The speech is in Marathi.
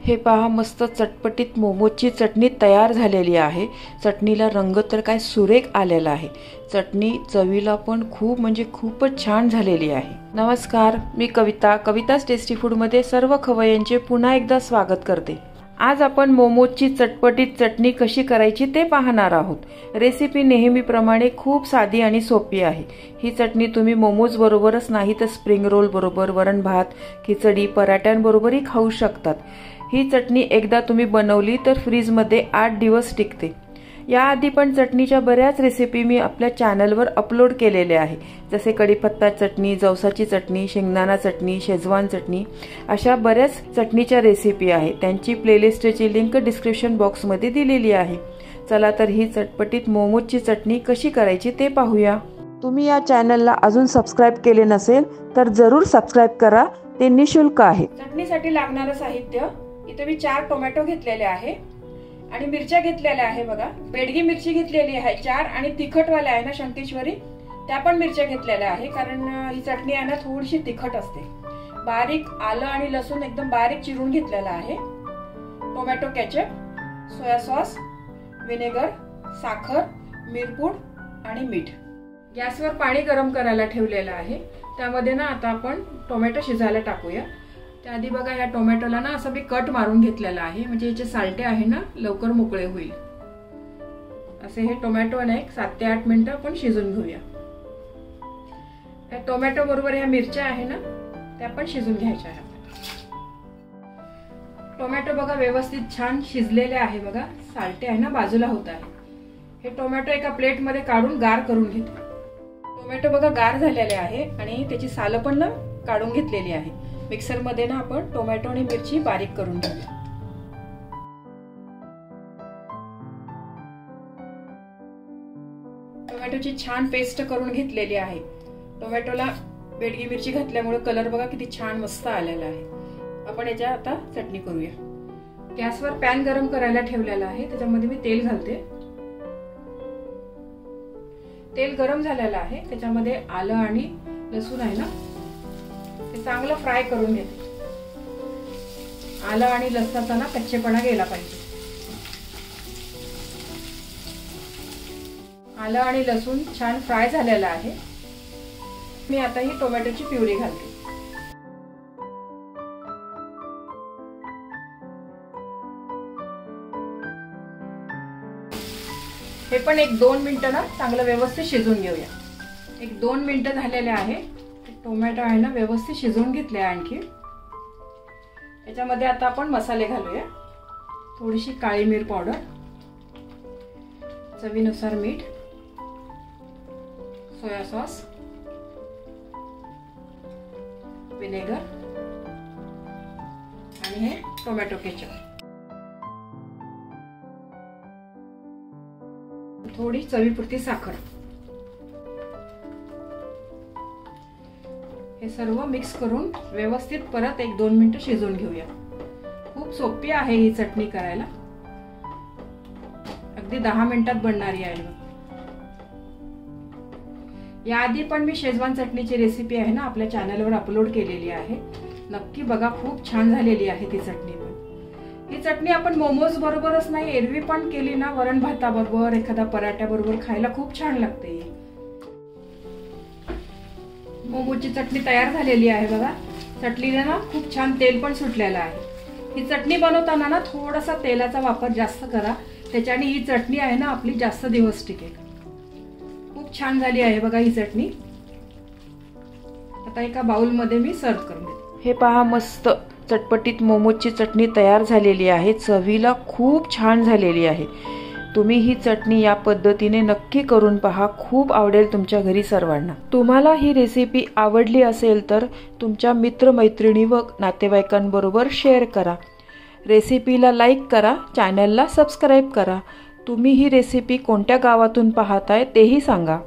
हे पहा, मस्त चटपटीत मोमोजची चटणी तयार झालेली आहे। चटणीला रंग तर काय सुरेख आलेला आहे। चटणी चवीला पण खूपच छान झालेली आहे। नमस्कार, मी कविता's टेस्टी फूड मध्ये सर्व खवय्यांचे पुन्हा एकदा स्वागत करते। आज आपण मोमोजची चटपटीत चटणी कशी करायची ते पाहणार आहोत। रेसिपी नेहमीप्रमाणे खूप साधी आणि सोपी आहे। ही चटणी तुम्ही मोमोज बरोबरच नाही तर स्प्रिंग रोल बरोबर, वरण भात, खिचडी, पराठ्यांबरोबरही खाऊ शकतात। ही चटणी एकदा तुम्ही बनवली तर फ्रीज मध्ये 8 दिवस टिकते। याआधी पण चटणीच्या बऱ्याच रेसिपी मी आपल्या चॅनलवर अपलोड केलेल्या आहे, जसे कढीपत्ता चटणी, जवसाची चटणी, शेंगदाणा चटणी, शेजवान चटणी, अशा बऱ्याच चटणीच्या रेसिपी आहे। त्यांची प्लेलिस्टची लिंक डिस्क्रिप्शन बॉक्समध्ये दिलेली आहे। चला तर ही चटपटीत मोमोजची चटणी कशी करायची ते पाहूया। तुम्ही या चॅनलला अजून सबस्क्राइब केले नसेल तर जरूर सबस्क्राइब करा, ते निशुल्क आहे। चटणीसाठी लागणारे साहित्य, इथे मी 4 टोमॅटो घेतलेले आहे आणि मिरच्या घेतलेल्या आहे। बघा, बेडगी मिरची घेतलेली आहे 4 आणि तिखटवाल्या आहे ना शंकेश्वरी, त्या पण मिरच्या घेतलेल्या आहे, कारण ही चटणी आहे ना थोडीशी तिखट असते। बारीक आलं आणि लसूण एकदम बारीक चिरून घेतलेला आहे। Tomato ketchup, soya sauce, vinegar, साखर, मिरपूड आणि मीठ। गॅसवर पाणी गरम करायला ठेवलेलं आहे। त्यामध्ये ना आता आपण टोमॅटो शिजायला टाकूया। त्याआधी बघा, या टोमॅटोला ना असं मी कट मारून घेतलेला आहे, म्हणजे याचे सालटे आहे ना लवकर मोकळे होईल। असे हे टोमॅटो ना 7 ते 8 मिनिटं आपण शिजून घेऊया। या टोमॅटो बरोबर ह्या मिरच्या आहे ना त्या पण शिजून घ्यायच्या आहेत। टोमॅटो बघा व्यवस्थित छान शिजलेले आहे। बघा, सालटे आहे ना बाजूला होत आहे। हे टोमॅटो एका प्लेट मध्ये काढून गार करून घेते। टोमॅटो बघा गार झालेले आहे आणि त्याची सालं पण ना काढून घेतलेली आहे। मिक्सर मध्ये ना आपण टोमॅटो आणि मिरची बारीक करून घेऊया। टोमॅटोची छान पेस्ट करून घेतलेली आहे। टोमॅटोला बेडगी मिरची घातल्यामुळे कलर बघा किती छान मस्त आलेला आहे। आपण याच्या आता चटणी करूया। गॅसवर पॅन गरम करायला ठेवलेला आहे, त्याच्यामध्ये मी तेल घालते। तेल गरम झालेलं आहे, त्याच्यामध्ये आलं आणि लसूण आहे ना ते चांगलं फ्राय करून घेते। आलं आणि लसणाचा ना कच्चेपणा गेला पाहिजे। आलं आणि लसूण छान फ्राय झालेला आहे। मी आता ही टोमॅटोची प्युरी घालते। हे पण 1-2 मिनिटं ना चांगलं व्यवस्थित शिजून घेऊया। 1-2 मिनिटं झालेले आहे। टोमॅटो आहे ना व्यवस्थित शिजवून घेतले। आणखी याच्यामध्ये आता आपण मसाले घालूया। थोडीशी काळी मिरी पावडर, चवीनुसार मीठ, सोया सॉस, व्हिनेगर आणि हे टोमॅटो केचप, थोडी चवीपुरती साखर। हे सर्व मिक्स करून व्यवस्थित परत 1-2 मिनिटं शिजवून घेऊया। खूप सोपी आहे ही चटणी करायला, अगदी 10 मिनिटात बनणारी आहे। याआधी पण मी शेजवान चटणीची रेसिपी आहे ना आपल्या चॅनलवर अपलोड केलेली आहे, नक्की बघा, खूप छान झालेली आहे ती चटणी। ही चटणी आपण मोमोज बरोबरच नाही, एरवी पण केली ना वरण भाताबरोबर, एखादा पराठ्या बरोबर खायला खूप छान लागते। मोमोजची चटणी तयार झालेली आहे। बघा, चटणीला ना खूप छान तेल पण सुटलेलं आहे। ही चटणी बनवताना ना थोडासा तेलाचा वापर जास्त करा, त्याच्याने ही चटणी आहे ना आपली जास्त दिवस टिकेल। खूप छान झाली आहे बघा ही चटणी। आता एका बाउल मध्ये मी सर्व करून घेते। हे पहा, मस्त चटपटीत मोमोजची चटणी तयार झालेली आहे। चवीला खूप छान झालेली आहे। तुम्ही ही चटणी या पद्धतीने नक्की करून पहा, खूप आवडेल तुमच्या घरी सर्वांना। तुम्हाला ही रेसिपी आवडली असेल तर तुमच्या मित्रमैत्रिणी व नातेवाईकांबरोबर शेअर करा। रेसिपीला लाईक करा, चॅनलला सबस्क्राईब करा। तुम्ही ही रेसिपी कोणत्या गावातून पाहताय तेही सांगा।